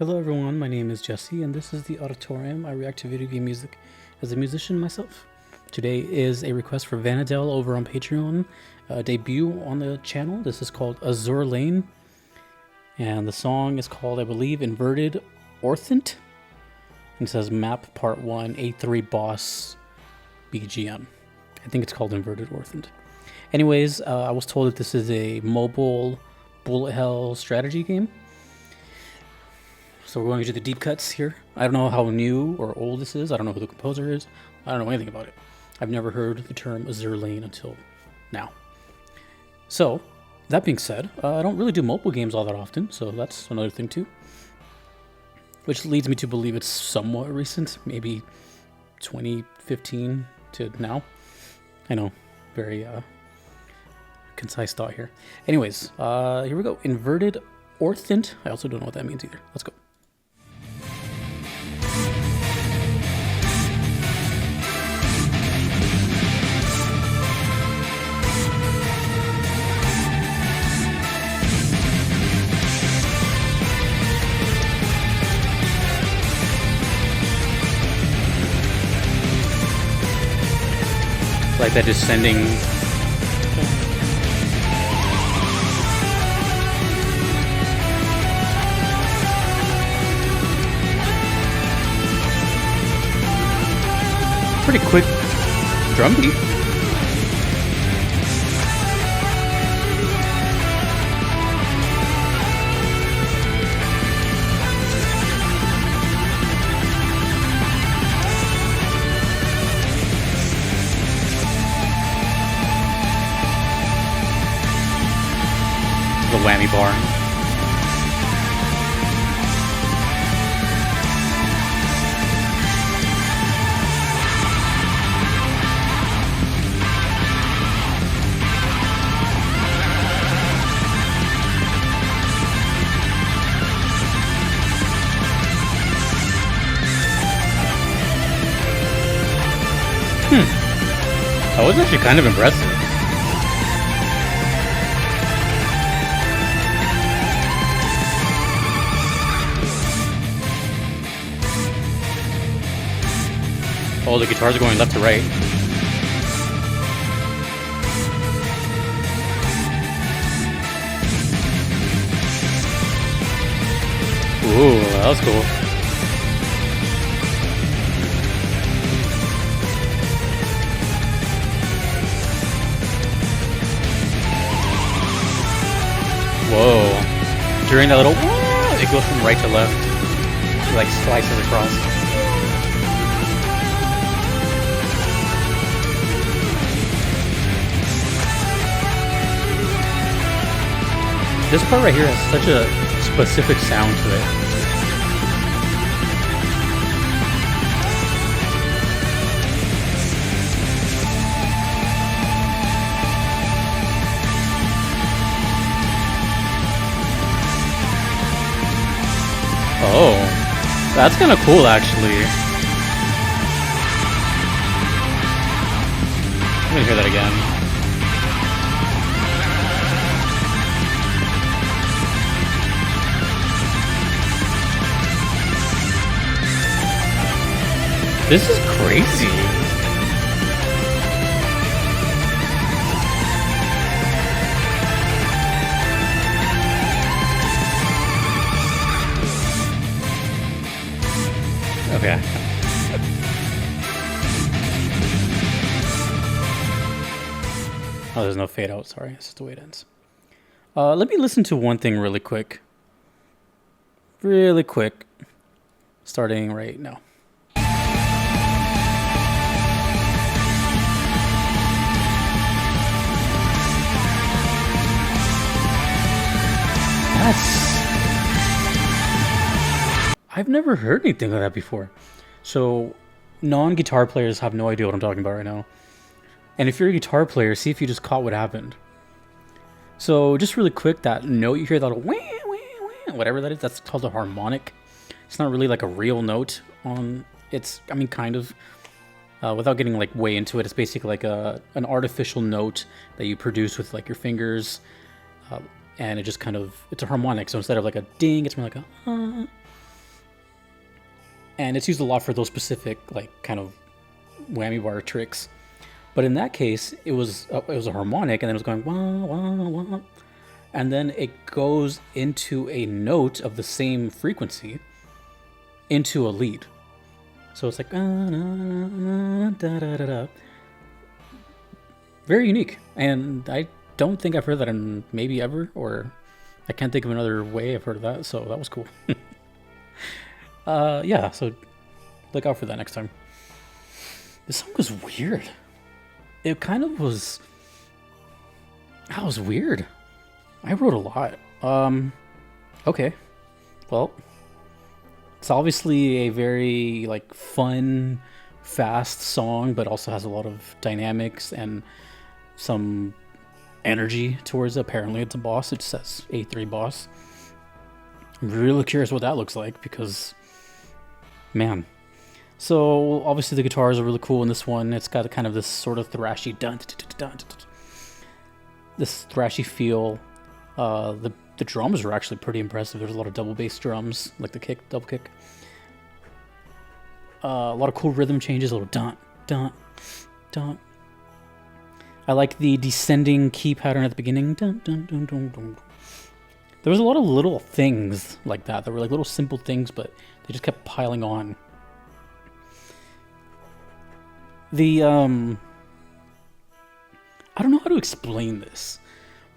Hello everyone, my name is Jesse and this is the Auditorium. I react to video game music as a musician myself. Today is a request for Vanadel over on Patreon, debut on the channel. This is called Azur Lane and the song is called, I believe, Inverted Orthant. It says Map Part 1 A3 Boss BGM. I think it's called Inverted Orthant. Anyways, I was told that this is a mobile bullet hell strategy game. So we're going to do the deep cuts here. I don't know how new or old this is. I don't know who the composer is. I don't know anything about it. I've never heard the term Azur Lane until now. So, that being said, I don't really do mobile games all that often, so that's another thing too. Which leads me to believe it's somewhat recent, maybe 2015 to now. I know, very concise thought here. Anyways, here we go. Inverted Orthant. I also don't know what that means either. Let's go. Like that descending. Pretty quick drum beat. The whammy bar. That was actually kind of impressive. Oh, the guitars are going left to right. Ooh, that was cool. Whoa. During that little, it goes from right to left. It like slices across. This part right here has such a specific sound to it. Oh, that's kind of cool actually. I'm gonna hear that again. This is crazy. Okay. Oh, there's no fade out. Sorry, it's just the way it ends. Let me listen to one thing really quick. Really quick. Starting right now. I've never heard anything like that before. So, non-guitar players have no idea what I'm talking about right now. And if you're a guitar player, see if you just caught what happened. So, just really quick, that note you hear, that wah, wah, wah, whatever that is, that's called a harmonic. It's not really like a real note on, it's, I mean, kind of. Without getting like way into it, it's basically like an artificial note that you produce with like your fingers. And it just kind of, it's a harmonic. So instead of like a ding, it's more like a and it's used a lot for those specific like kind of whammy bar tricks. But in that case, it was a harmonic, and then it was going wah wah wah, and then it goes into a note of the same frequency into a lead. So it's like da, da, da, da. Very unique, and I don't think I've heard that in maybe ever, or I can't think of another way I've heard of that. So that was cool. Yeah, so look out for that next time. This song was weird. It kind of was. That was weird. I wrote a lot. Okay. Well, it's obviously a very like fun, fast song, but also has a lot of dynamics and some energy towards it. Apparently, it's a boss. It says A3 boss. I'm really curious what that looks like because, man. So obviously the guitars are really cool in this one. It's got kind of this sort of thrashy this thrashy feel. The drums are actually pretty impressive. There's a lot of double bass drums, like the kick, double kick. A lot of cool rhythm changes, a little dun dun dun. I like the descending key pattern at the beginning. Dun dun dun dun dun. There was a lot of little things like that were like little simple things, but they just kept piling on. The I don't know how to explain this,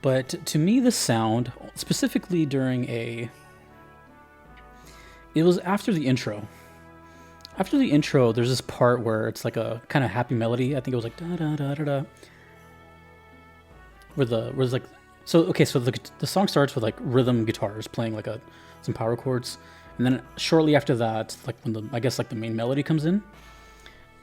but to me the sound, specifically during it was after the intro. After the intro, there's this part where it's like a kind of happy melody. I think it was like da da da da da. Where it's like, so the song starts with like rhythm guitars playing like some power chords, and then shortly after that, like when the main melody comes in.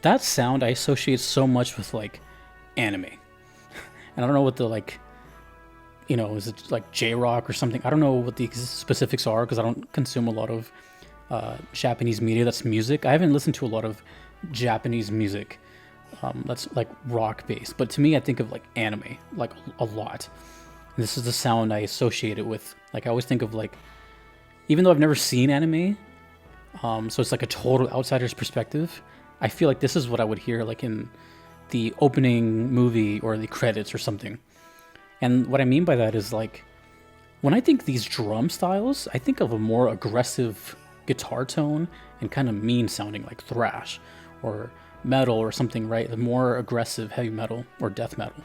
That sound I associate so much with like anime, and I don't know what the like, is it like J-rock or something? I don't know what the specifics are because I don't consume a lot of Japanese media that's music. I haven't listened to a lot of Japanese music that's like rock based, but to me I think of like anime like a lot. And this is the sound I associate it with. Like I always think of like, even though I've never seen anime, so it's like a total outsider's perspective. I feel like this is what I would hear like in the opening movie or the credits or something. And what I mean by that is like, when I think these drum styles, I think of a more aggressive guitar tone and kind of mean sounding like thrash or metal or something, right? The more aggressive heavy metal or death metal.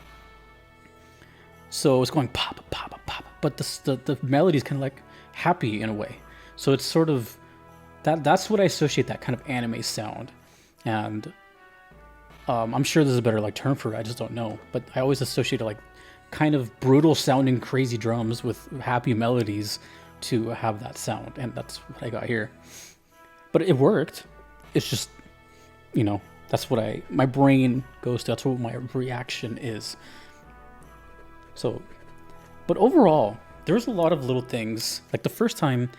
So it's going pop, pop, pop, but the melody is kind of like happy in a way. So it's sort of, that's what I associate that kind of anime sound. And I'm sure there's a better like term for it, I just don't know. But I always associate like kind of brutal sounding crazy drums with happy melodies to have that sound, and that's what I got here. But it worked. It's just, that's what my brain goes to. That's what my reaction is. So, but overall, there's a lot of little things. Like the first time,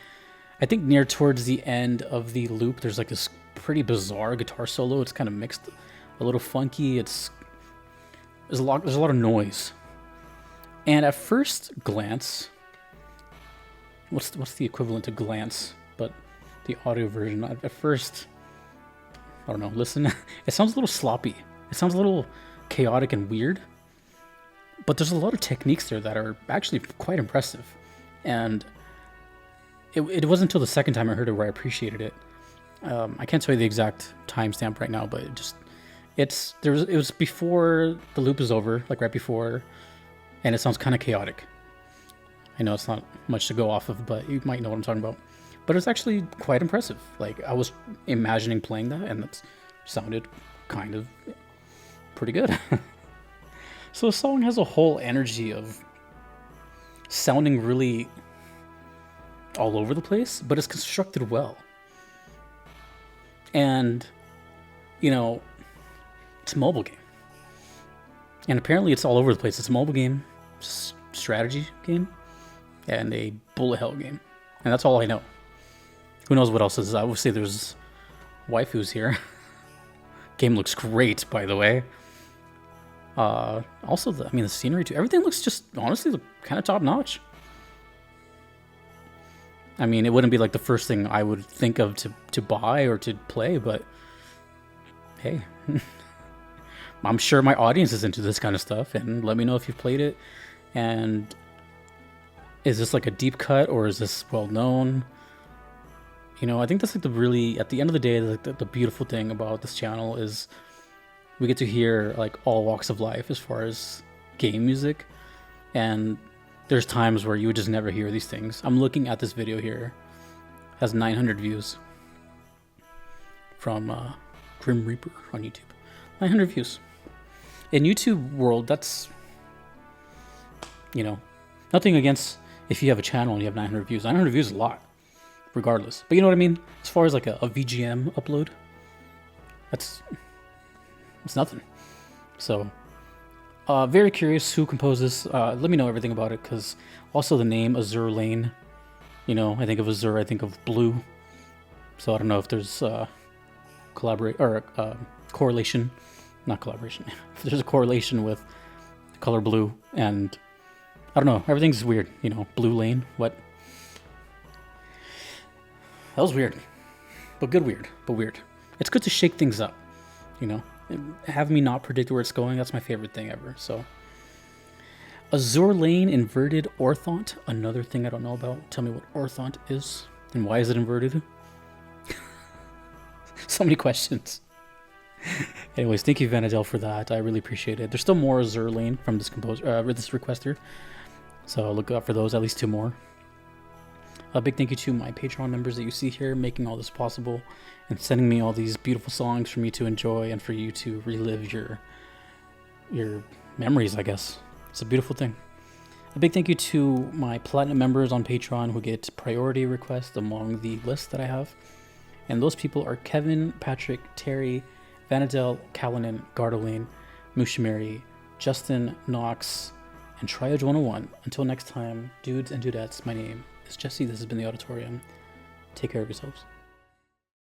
I think near towards the end of the loop, there's like this pretty bizarre guitar solo. It's kind of mixed, a little funky. There's a lot of noise. And at first glance, what's the equivalent to glance, but the audio version? At first, I don't know, listen, it sounds a little sloppy. It sounds a little chaotic and weird. But there's a lot of techniques there that are actually quite impressive. And it wasn't until the second time I heard it where I appreciated it. I can't tell you the exact timestamp right now, but it was before the loop is over, like right before, and it sounds kind of chaotic. I know it's not much to go off of, but you might know what I'm talking about. But it's actually quite impressive. Like I was imagining playing that, and it sounded kind of pretty good. So the song has a whole energy of sounding really all over the place, but it's constructed well. And, it's a mobile game. And apparently it's all over the place. It's a mobile game, strategy game, and a bullet hell game. And that's all I know. Who knows what else is? I would say there's waifus here. Game looks great, by the way. Also, the scenery too. Everything looks just, honestly, kind of top notch. I mean, it wouldn't be like the first thing I would think of to buy or to play, but hey, I'm sure my audience is into this kind of stuff, and let me know if you've played it. And is this like a deep cut, or is this well known? You know, I think that's like at the end of the day, like the beautiful thing about this channel is we get to hear like all walks of life as far as game music. And there's times where you would just never hear these things. I'm looking at this video here. It has 900 views from Grim Reaper on YouTube. 900 views. In YouTube world, that's, you know, nothing against if you have a channel and you have 900 views. 900 views is a lot, regardless. But you know what I mean? As far as like a VGM upload, it's nothing. So, very curious who composed this. Let me know everything about it, because also the name Azur Lane, you know, I think of Azur, I think of blue. So I don't know if there's correlation, not collaboration. If there's a correlation with the color blue, and I don't know, everything's weird, you know, blue lane, what? That was weird, but good weird, but weird. It's good to shake things up, you know, have me not predict where it's going. That's my favorite thing ever. So Azur Lane inverted Orthant, another thing I don't know about. Tell me what Orthant is and why is it inverted? So many questions. Anyways, thank you Vanadel for that. I really appreciate it. There's still more Azur Lane from this this requester, so I'll look out for those, at least 2 more. A big thank you to my Patreon members that you see here, making all this possible and sending me all these beautiful songs for me to enjoy and for you to relive your memories, I guess. It's a beautiful thing. A big thank you to my Platinum members on Patreon who get priority requests among the list that I have. And those people are Kevin, Patrick, Terry, Vanadel, Callanan, Gardoline, Mushimari, Justin, Knox, and Triage101. Until next time, dudes and dudettes, my name is Jesse. This has been The Auditorium. Take care of yourselves.